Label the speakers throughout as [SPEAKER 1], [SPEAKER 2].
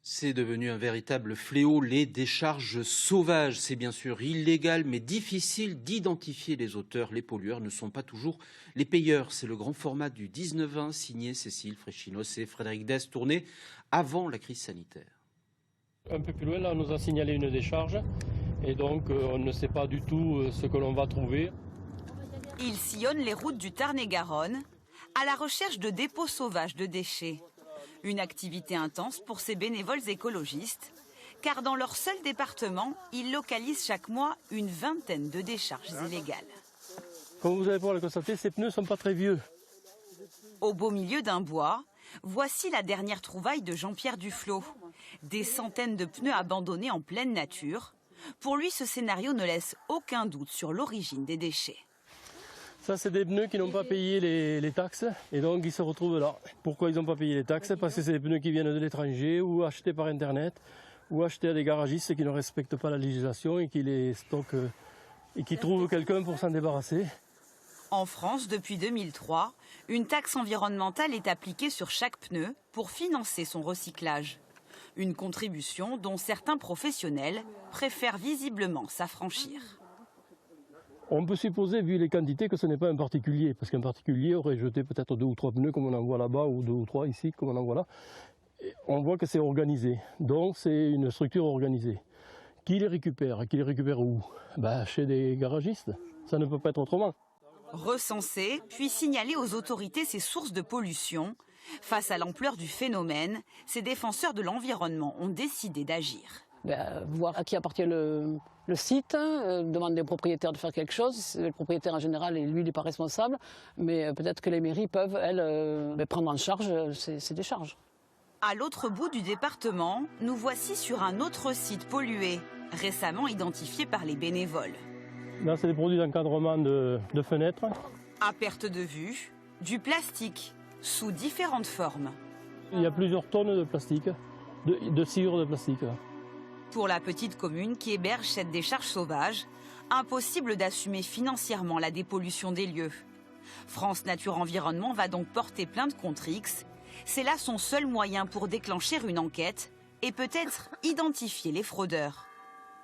[SPEAKER 1] C'est devenu un véritable fléau, les décharges sauvages. C'est bien sûr illégal, mais difficile d'identifier les auteurs. Les pollueurs ne sont pas toujours les payeurs. C'est le grand format du 19-20, signé Cécile Fréchinos et Frédéric Dess, tourné avant la crise sanitaire.
[SPEAKER 2] Un peu plus loin, là, on nous a signalé une décharge. Et donc, on ne sait pas du tout ce que l'on va trouver.
[SPEAKER 3] Ils sillonnent les routes du Tarn-et-Garonne à la recherche de dépôts sauvages de déchets. Une activité intense pour ces bénévoles écologistes, car dans leur seul département, ils localisent chaque mois une vingtaine de décharges illégales.
[SPEAKER 2] Comme vous allez pouvoir le constater, ces pneus ne sont pas très vieux.
[SPEAKER 3] Au beau milieu d'un bois, voici la dernière trouvaille de Jean-Pierre Duflot. Des centaines de pneus abandonnés en pleine nature. Pour lui, ce scénario ne laisse aucun doute sur l'origine des déchets.
[SPEAKER 2] Ça, c'est des pneus qui n'ont pas payé les taxes et donc ils se retrouvent là. Pourquoi ils n'ont pas payé les taxes? Parce que c'est des pneus qui viennent de l'étranger ou achetés par Internet ou achetés à des garagistes qui ne respectent pas la législation et qui les stockent et qui trouvent quelqu'un pour s'en débarrasser.
[SPEAKER 3] En France, depuis 2003, une taxe environnementale est appliquée sur chaque pneu pour financer son recyclage. Une contribution dont certains professionnels préfèrent visiblement s'affranchir.
[SPEAKER 2] On peut supposer, vu les quantités, que ce n'est pas un particulier, parce qu'un particulier aurait jeté peut-être 2 ou 3 pneus comme on en voit là-bas, ou 2 ou 3 ici comme on en voit là. Et on voit que c'est organisé, donc c'est une structure organisée. Qui les récupère? Qui les récupère où? Chez des garagistes, ça ne peut pas être autrement.
[SPEAKER 3] Recenser, puis signaler aux autorités ces sources de pollution. Face à l'ampleur du phénomène, ces défenseurs de l'environnement ont décidé d'agir.
[SPEAKER 4] Voir à qui appartient le site, demander au propriétaire de faire quelque chose. Le propriétaire en général, lui, il n'est pas responsable, mais peut-être que les mairies peuvent, elles, prendre en charge ces décharges.
[SPEAKER 3] À l'autre bout du département, nous voici sur un autre site pollué, récemment identifié par les bénévoles.
[SPEAKER 2] Là, c'est des produits d'encadrement de fenêtres.
[SPEAKER 3] À perte de vue, du plastique, sous différentes formes.
[SPEAKER 2] Il y a plusieurs tonnes de plastique, de sciure de plastique. Là.
[SPEAKER 3] Pour la petite commune qui héberge cette décharge sauvage, impossible d'assumer financièrement la dépollution des lieux. France Nature Environnement va donc porter plainte contre X. C'est là son seul moyen pour déclencher une enquête et peut-être identifier les fraudeurs.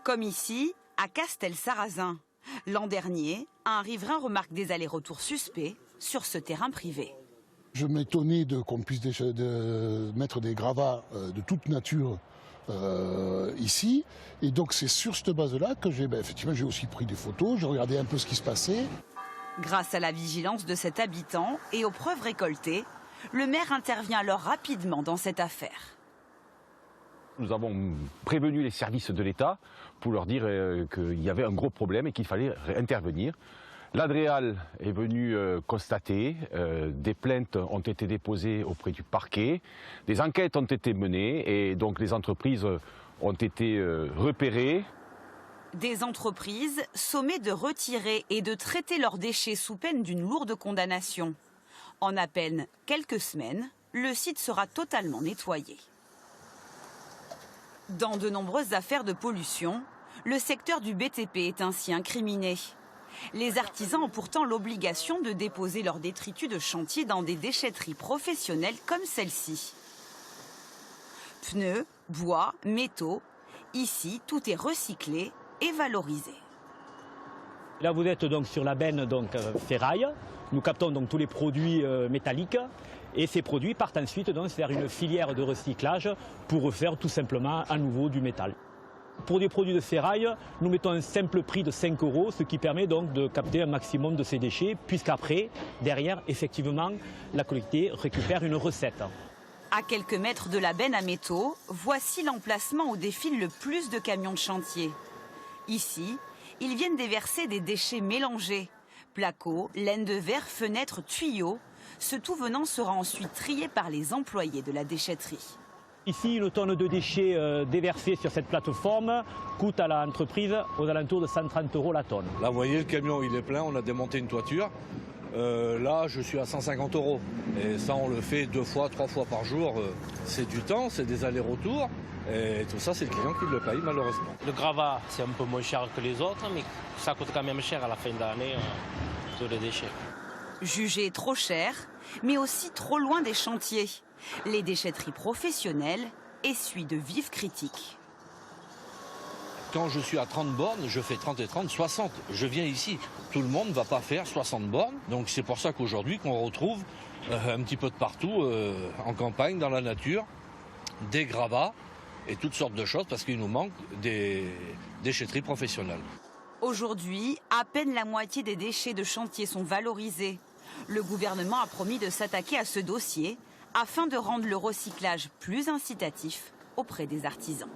[SPEAKER 3] Comme ici, à Castel-Sarrazin. L'an dernier, un riverain remarque des allers-retours suspects sur ce terrain privé.
[SPEAKER 5] Je m'étonnais qu'on puisse mettre des gravats de toute nature ici. Et donc c'est sur cette base-là que effectivement, j'ai aussi pris des photos, j'ai regardé un peu ce qui se passait.
[SPEAKER 3] Grâce à la vigilance de cet habitant et aux preuves récoltées, le maire intervient alors rapidement dans cette affaire.
[SPEAKER 6] Nous avons prévenu les services de l'État pour leur dire qu'il y avait un gros problème et qu'il fallait intervenir. L'Adréal est venu constater, des plaintes ont été déposées auprès du parquet, des enquêtes ont été menées et donc les entreprises ont été repérées.
[SPEAKER 3] Des entreprises sommées de retirer et de traiter leurs déchets sous peine d'une lourde condamnation. En à peine quelques semaines, le site sera totalement nettoyé. Dans de nombreuses affaires de pollution, le secteur du BTP est ainsi incriminé. Les artisans ont pourtant l'obligation de déposer leurs détritus de chantier dans des déchetteries professionnelles comme celle-ci. Pneus, bois, métaux, ici tout est recyclé et valorisé.
[SPEAKER 7] Là vous êtes donc sur la benne ferraille, nous captons donc tous les produits métalliques et ces produits partent ensuite donc vers une filière de recyclage pour refaire tout simplement à nouveau du métal. Pour des produits de ferraille, nous mettons un simple prix de 5 €, ce qui permet donc de capter un maximum de ces déchets, puisqu'après, derrière, effectivement, la collectivité récupère une recette.
[SPEAKER 3] À quelques mètres de la benne à métaux, voici l'emplacement où défile le plus de camions de chantier. Ici, ils viennent déverser des déchets mélangés. Placo, laine de verre, fenêtres, tuyaux. Ce tout venant sera ensuite trié par les employés de la déchetterie.
[SPEAKER 7] Ici, une tonne de déchets déversés sur cette plateforme coûte à l'entreprise aux alentours de 130 € la tonne.
[SPEAKER 8] Là, vous voyez, le camion, il est plein, on a démonté une toiture. Là, je suis à 150 €. Et ça, on le fait 2 fois, 3 fois par jour. C'est du temps, c'est des allers-retours. Et tout ça, c'est le client qui le paye, malheureusement.
[SPEAKER 9] Le gravat, c'est un peu moins cher que les autres, mais ça coûte quand même cher à la fin d'année, tous les déchets.
[SPEAKER 3] Jugé trop cher, mais aussi trop loin des chantiers. Les déchetteries professionnelles essuie de vives critiques.
[SPEAKER 8] Quand je suis à 30 bornes, je fais 30 et 30, 60. Je viens ici. Tout le monde ne va pas faire 60 bornes. Donc c'est pour ça qu'aujourd'hui qu'on retrouve un petit peu de partout, en campagne, dans la nature, des gravats et toutes sortes de choses parce qu'il nous manque des déchetteries professionnelles.
[SPEAKER 3] Aujourd'hui, à peine la moitié des déchets de chantier sont valorisés. Le gouvernement a promis de s'attaquer à ce dossier afin de rendre le recyclage plus incitatif auprès des artisans.